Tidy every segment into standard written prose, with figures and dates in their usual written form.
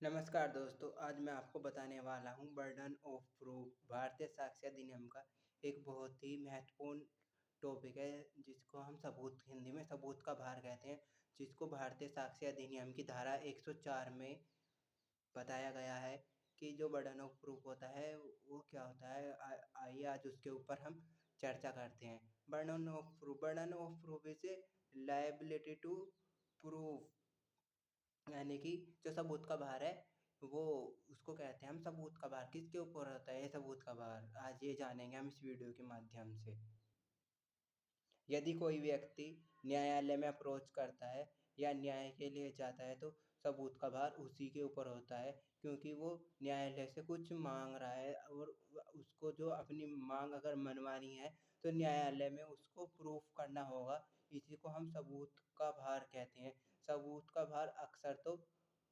नमस्कार दोस्तों, आज मैं आपको बताने वाला हूँ बर्डन ऑफ प्रूफ भारतीय साक्ष्य अधिनियम का एक बहुत ही महत्वपूर्ण टॉपिक है जिसको हम सबूत हिंदी में सबूत का भार कहते हैं, जिसको भारतीय साक्ष्य अधिनियम की धारा 104 में बताया गया है कि जो बर्डन ऑफ प्रूफ होता है वो क्या होता है। आइए आज उसके ऊपर हम चर्चा करते हैं। Burden of proof is a liability to proof, यानी कि जो सबूत का भार है वो उसको कहते हैं हम सबूत का भार। किसके ऊपर होता है ये सबूत का भार, आज ये जानेंगे हम इस वीडियो के माध्यम से। यदि कोई व्यक्ति न्यायालय में अप्रोच करता है या न्याय के लिए जाता है तो सबूत का भार उसी के ऊपर होता है, क्योंकि वो न्यायालय से कुछ मांग रहा है और उसको जो अपनी मांग अगर मनवानी है तो न्यायालय में उसको प्रूफ करना होगा। इसी को हम सबूत का भार कहते हैं। सबूत का भार अक्सर तो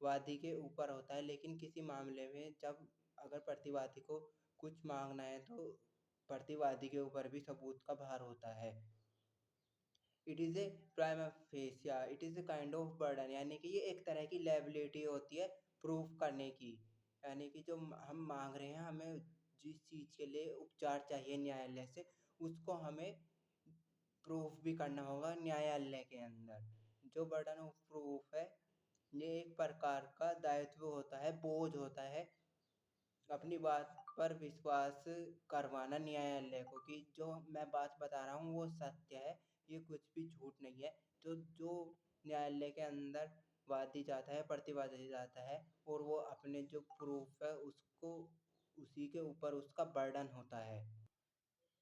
वादी के ऊपर होता है, लेकिन किसी मामले में जब अगर प्रतिवादी को कुछ मांगना है तो प्रतिवादी के ऊपर भी सबूत का भार होता है। It is a prima fascia, it is a kind of burden, यानी कि ये एक तरह की लायबिलिटी होती है प्रूफ करने की। यानी कि जो हम मांग रहे हैं, हमें जिस चीज़ के लिए उपचार चाहिए न्यायालय से, उसको हमें प्रूफ भी करना होगा न्यायालय के अंदर। जो बर्डन ऑफ प्रूफ है ये एक प्रकार का दायित्व होता है, बोझ होता है अपनी बात पर विश्वास करवाना न्यायालय को कि जो मैं बात बता रहा हूँ वो सत्य है, ये कुछ भी झूठ नहीं है। तो जो न्यायालय के अंदर वादी जाता है, प्रतिवादी जाता है और वो अपने जो प्रूफ है उसको उसी के ऊपर उसका बर्डन होता है।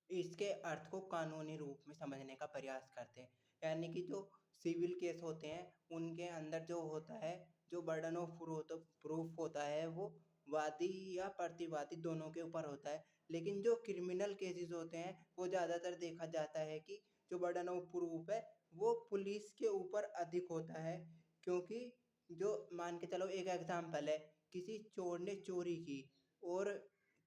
इसके अर्थ को कानूनी रूप में समझने का प्रयास करते हैं, यानी कि जो सिविल केस होते हैं उनके अंदर जो होता है, जो बर्डन ऑफ प्रूफ होता है वो वादी या प्रतिवादी दोनों के ऊपर होता है। लेकिन जो क्रिमिनल केसेस होते हैं वो ज़्यादातर देखा जाता है कि जो बर्डन ऑफ प्रूफ है वो पुलिस के ऊपर अधिक होता है, क्योंकि जो मान के चलो एक एग्जाम्पल है, किसी चोर ने चोरी की और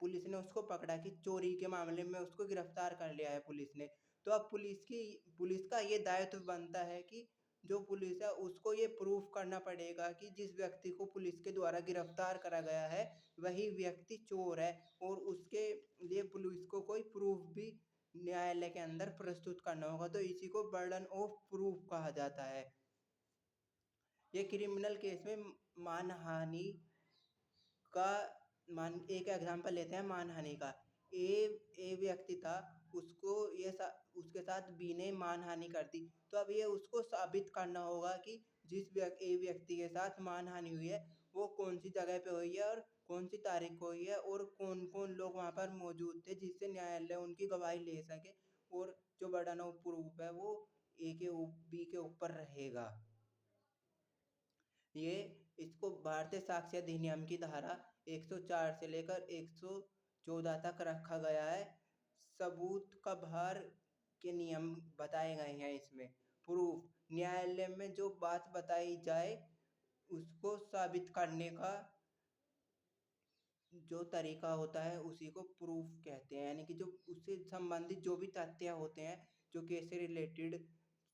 पुलिस ने उसको पकड़ा कि चोरी के मामले में उसको गिरफ्तार कर लिया है पुलिस ने। तो अब पुलिस का ये दायित्व बनता है कि जो पुलिस है उसको ये प्रूफ करना पड़ेगा कि जिस व्यक्ति को पुलिस के द्वारा गिरफ्तार करा गया है वही व्यक्ति चोर है, और उसके लिए पुलिस को कोई प्रूफ भी न्यायालय के अंदर प्रस्तुत करना होगा। तो इसी को बर्डन ऑफ प्रूफ कहा जाता है। ये क्रिमिनल केस में मानहानि का मान एक एग्जांपल लेते हैं मानहानि का। ए व्यक्ति था, उसको उसके साथ बी ने मानहानि कर दी। तो अब ये उसको साबित करना होगा कि ए व्यक्ति के साथ मानहानि हुई है वो कौन सी जगह पे हुई है और कौन सी तारीख को हुई है और कौन कौन लोग वहाँ पर मौजूद थे जिससे न्यायालय उनकी गवाही ले सके, और जो बर्डन ऑफ प्रूफ है वो बी के ऊपर रहेगा। ये इसको भारतीय साक्ष्य अधिनियम की धारा 104 से लेकर 114 तक रखा गया है। सबूत का भार के नियम बताए गए हैं इसमें। प्रूफ, न्यायालय में जो बात बताई जाए उसको साबित करने का जो तरीका होता है उसी को प्रूफ कहते हैं, यानी कि जो उससे संबंधित जो भी तथ्य होते हैं, जो केस से रिलेटेड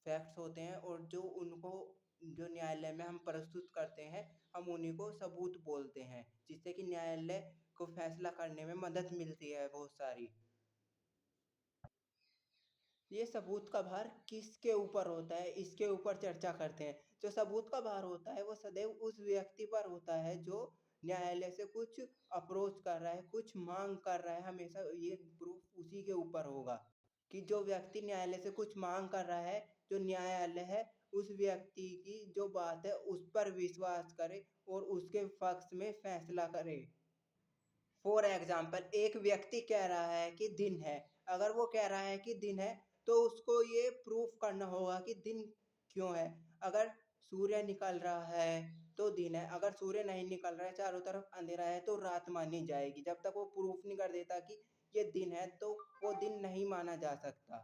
फैक्ट्स होते हैं और जो उनको जो न्यायालय में हम प्रस्तुत करते हैं हम उन्हीं को सबूत बोलते हैं, जिससे कि न्यायालय को फैसला करने में मदद मिलती है बहुत सारी। ये सबूत का भार किसके ऊपर होता है इसके ऊपर चर्चा करते हैं। जो सबूत का भार होता है वो सदैव उस व्यक्ति पर होता है जो न्यायालय से कुछ अप्रोच कर रहा है, कुछ मांग कर रहा है, हमेशा ये प्रूफ उसी के ऊपर होगा कि जो व्यक्ति न्यायालय से कुछ मांग कर रहा है, जो न्यायालय है उस व्यक्ति की जो बात है उस पर विश्वास करे और उसके पक्ष में फैसला करे। फॉर एग्जाम्पल, एक व्यक्ति कह रहा है कि दिन है, अगर वो कह रहा है कि दिन है तो उसको ये प्रूफ करना होगा कि दिन क्यों है। अगर सूर्य निकल रहा है तो दिन है, अगर सूर्य नहीं निकल रहा है चारों तरफ अंधेरा है तो रात मानी जाएगी। जब तक वो प्रूफ नहीं कर देता कि ये दिन है तो वो दिन नहीं माना जा सकता।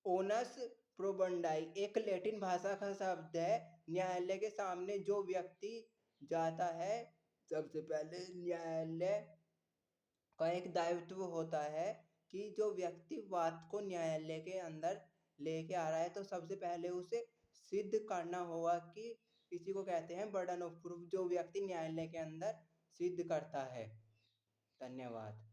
ओनस प्रोबंडाई एक लैटिन भाषा का शब्द है। न्यायालय के सामने जो व्यक्ति जाता है, सबसे पहले न्यायालय का एक दायित्व होता है कि जो व्यक्ति बात को न्यायालय के अंदर लेके आ रहा है तो सबसे पहले उसे सिद्ध करना होगा कि इसी को कहते हैं बर्डन ऑफ प्रूफ, जो व्यक्ति न्यायालय के अंदर सिद्ध करता है। धन्यवाद।